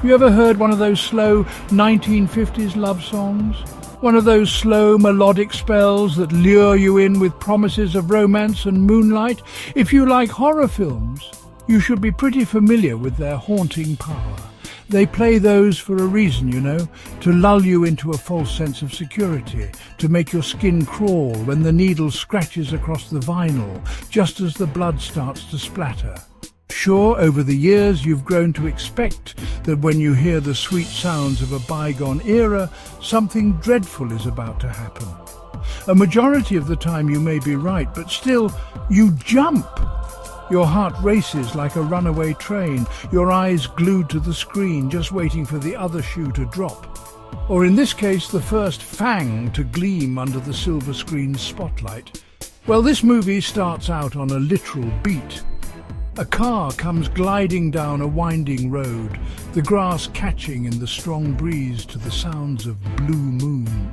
You ever heard one of those slow 1950s love songs? One of those slow melodic spells that lure you in with promises of romance and moonlight? If you like horror films, you should be pretty familiar with their haunting power. They play those for a reason, to lull you into a false sense of security, to make your skin crawl when the needle scratches across the vinyl, just as the blood starts to splatter. Sure, over the years you've grown to expect that when you hear the sweet sounds of a bygone era, something dreadful is about to happen. A majority of the time you may be right, but still, you jump. Your heart races like a runaway train, your eyes glued to the screen, just waiting for the other shoe to drop. Or in this case, the first fang to gleam under the silver screen's spotlight. Well, this movie starts out on a literal beat. A car comes gliding down a winding road, the grass catching in the strong breeze to the sounds of Blue Moon.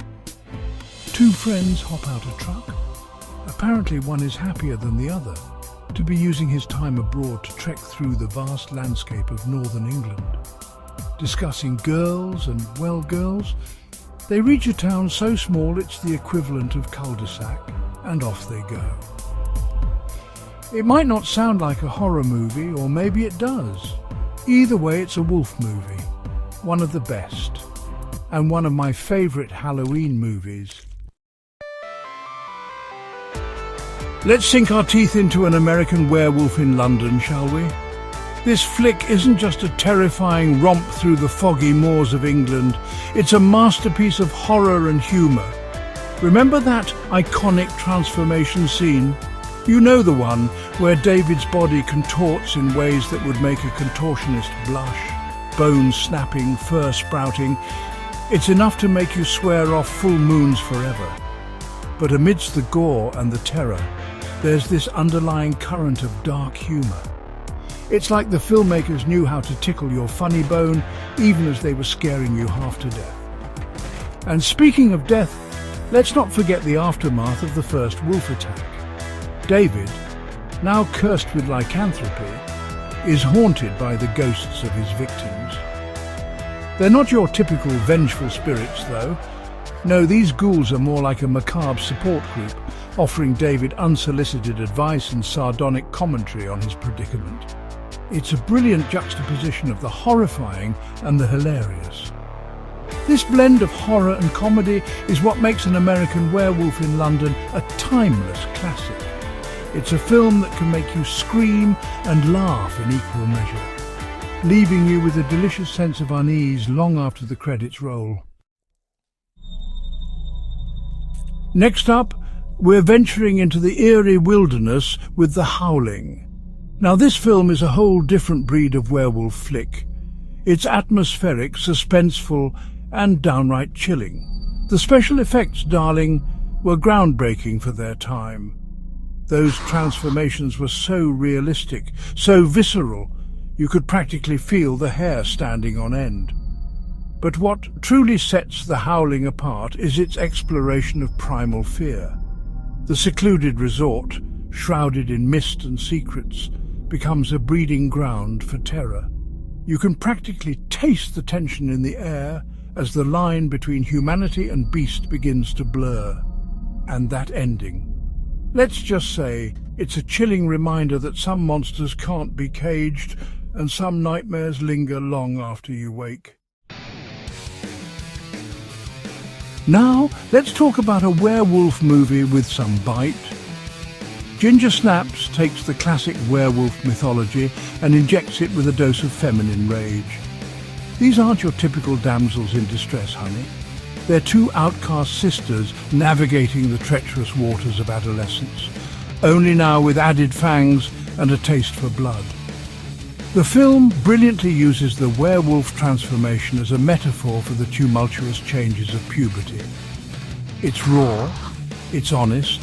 Two friends hop out a truck. Apparently one is happier than the other to be using his time abroad to trek through the vast landscape of northern England. Discussing girls and, well, girls, they reach a town so small it's the equivalent of cul-de-sac, and off they go. It might not sound like a horror movie, or maybe it does. Either way, it's a wolf movie, one of the best, and one of my favourite Halloween movies. Let's sink our teeth into An American Werewolf in London, shall we? This flick isn't just a terrifying romp through the foggy moors of England, it's a masterpiece of horror and humour. Remember that iconic transformation scene? You know the one where David's body contorts in ways that would make a contortionist blush, bones snapping, fur sprouting. It's enough to make you swear off full moons forever. But amidst the gore and the terror, there's this underlying current of dark humour. It's like the filmmakers knew how to tickle your funny bone even as they were scaring you half to death. And speaking of death, let's not forget the aftermath of the first wolf attack. David, now cursed with lycanthropy, is haunted by the ghosts of his victims. They're not your typical vengeful spirits, though. No, these ghouls are more like a macabre support group, offering David unsolicited advice and sardonic commentary on his predicament. It's a brilliant juxtaposition of the horrifying and the hilarious. This blend of horror and comedy is what makes An American Werewolf in London a timeless classic. It's a film that can make you scream and laugh in equal measure, leaving you with a delicious sense of unease long after the credits roll. Next up, we're venturing into the eerie wilderness with The Howling. Now, this film is a whole different breed of werewolf flick. It's atmospheric, suspenseful, and downright chilling. The special effects, darling, were groundbreaking for their time. Those transformations were so realistic, so visceral, you could practically feel the hair standing on end. But what truly sets The Howling apart is its exploration of primal fear. The secluded resort, shrouded in mist and secrets, becomes a breeding ground for terror. You can practically taste the tension in the air as the line between humanity and beast begins to blur. And that ending. Let's just say it's a chilling reminder that some monsters can't be caged and some nightmares linger long after you wake. Now, let's talk about a werewolf movie with some bite. Ginger Snaps takes the classic werewolf mythology and injects it with a dose of feminine rage. These aren't your typical damsels in distress, honey. They're two outcast sisters navigating the treacherous waters of adolescence, only now with added fangs and a taste for blood. The film brilliantly uses the werewolf transformation as a metaphor for the tumultuous changes of puberty. It's raw, it's honest,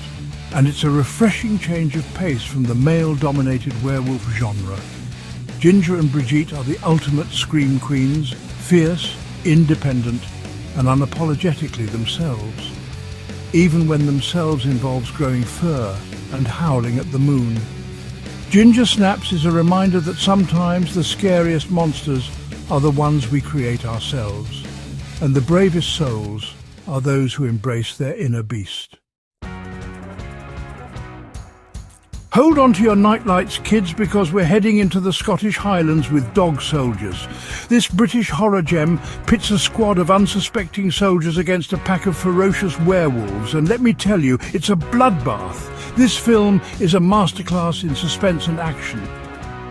and it's a refreshing change of pace from the male-dominated werewolf genre. Ginger and Brigitte are the ultimate scream queens, fierce, independent, and unapologetically themselves, even when themselves involves growing fur and howling at the moon. Ginger Snaps is a reminder that sometimes the scariest monsters are the ones we create ourselves, and the bravest souls are those who embrace their inner beast. Hold on to your nightlights, kids, because we're heading into the Scottish Highlands with Dog Soldiers. This British horror gem pits a squad of unsuspecting soldiers against a pack of ferocious werewolves, and let me tell you, it's a bloodbath. This film is a masterclass in suspense and action.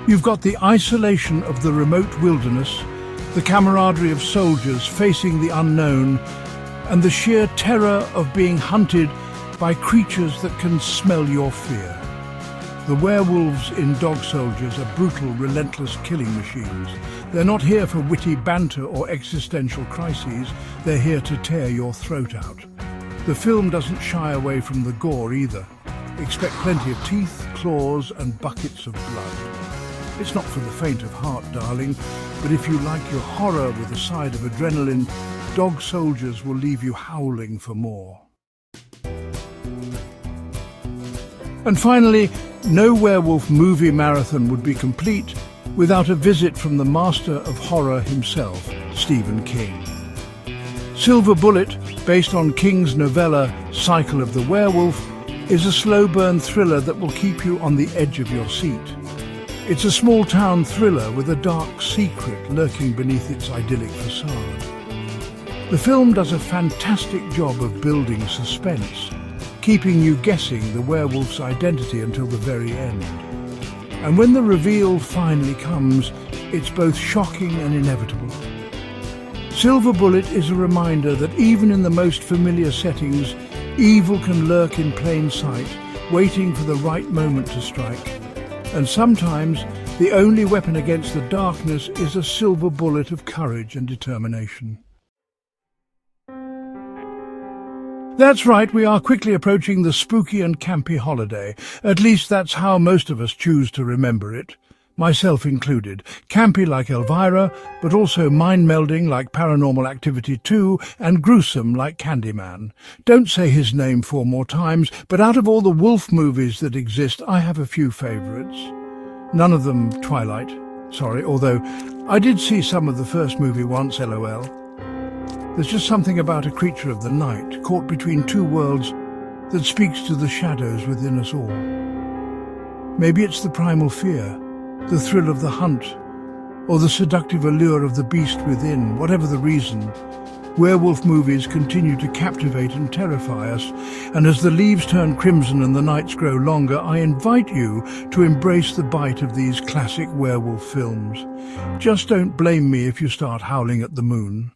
You've got the isolation of the remote wilderness, the camaraderie of soldiers facing the unknown, and the sheer terror of being hunted by creatures that can smell your fear. The werewolves in Dog Soldiers are brutal, relentless killing machines. They're not here for witty banter or existential crises. They're here to tear your throat out. The film doesn't shy away from the gore either. Expect plenty of teeth, claws, and buckets of blood. It's not for the faint of heart, darling, but if you like your horror with a side of adrenaline, Dog Soldiers will leave you howling for more. And finally, no werewolf movie marathon would be complete without a visit from the master of horror himself, Stephen King. Silver Bullet, based on King's novella Cycle of the Werewolf, is a slow-burn thriller that will keep you on the edge of your seat. It's a small-town thriller with a dark secret lurking beneath its idyllic facade. The film does a fantastic job of building suspense, keeping you guessing the werewolf's identity until the very end. And when the reveal finally comes, it's both shocking and inevitable. Silver Bullet is a reminder that even in the most familiar settings, evil can lurk in plain sight, waiting for the right moment to strike. And sometimes, the only weapon against the darkness is a silver bullet of courage and determination. That's right, we are quickly approaching the spooky and campy holiday. At least that's how most of us choose to remember it, myself included. Campy like Elvira, but also mind-melding like Paranormal Activity 2 and gruesome like Candyman. Don't say his name 4 more times, but out of all the wolf movies that exist, I have a few favourites. None of them Twilight, sorry, although I did see some of the first movie once, LOL. There's just something about a creature of the night, caught between two worlds, that speaks to the shadows within us all. Maybe it's the primal fear, the thrill of the hunt, or the seductive allure of the beast within. Whatever the reason, werewolf movies continue to captivate and terrify us, and as the leaves turn crimson and the nights grow longer, I invite you to embrace the bite of these classic werewolf films. Just don't blame me if you start howling at the moon.